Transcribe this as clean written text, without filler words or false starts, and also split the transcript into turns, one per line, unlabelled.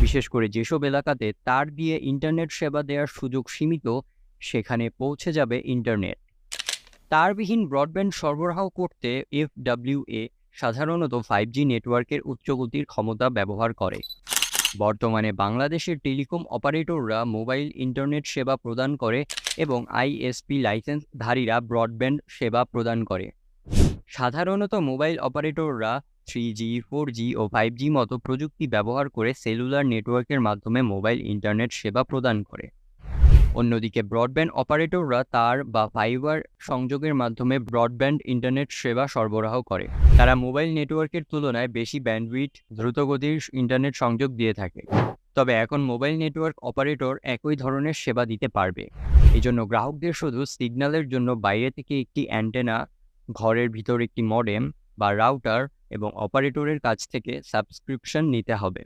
বিশেষ করে যেসব এলাকাতে তার দিয়ে ইন্টারনেট সেবা দেওয়ার সুযোগ সীমিত, সেখানে পৌঁছে যাবে ইন্টারনেট। তারবিহীন ব্রডব্যান্ড সরবরাহ করতে FWA সাধারণত 5G নেটওয়ার্কের উচ্চগতির ক্ষমতা ব্যবহার করে। বর্তমানে বাংলাদেশের টেলিকম অপারেটররা মোবাইল ইন্টারনেট সেবা প্রদান করে এবং ISP লাইসেন্সধারীরা ব্রডব্যান্ড সেবা প্রদান করে। সাধারণত মোবাইল অপারেটররা 3G, 4G ও 5G মতো প্রযুক্তি ব্যবহার করে সেলুলার নেটওয়ার্কের মাধ্যমে মোবাইল ইন্টারনেট সেবা প্রদান করে। অন্যদিকে ব্রডব্যান্ড অপারেটররা তার বা ফাইবার সংযোগের মাধ্যমে ব্রডব্যান্ড ইন্টারনেট সেবা সরবরাহ করে। তারা মোবাইল নেটওয়ার্কের তুলনায় বেশি ব্যান্ডউইথ, দ্রুতগতির ইন্টারনেট সংযোগ দিয়ে থাকে। তবে এখন মোবাইল নেটওয়ার্ক অপারেটর একই ধরনের সেবা দিতে পারবে। এজন্য গ্রাহকদের শুধু সিগন্যালের জন্য বাইরে থেকে একটি অ্যান্টেনা, ঘরের ভিতর একটি মডেম বা রাউটার এবং অপারেটরের কাছ থেকে সাবস্ক্রিপশন নিতে হবে।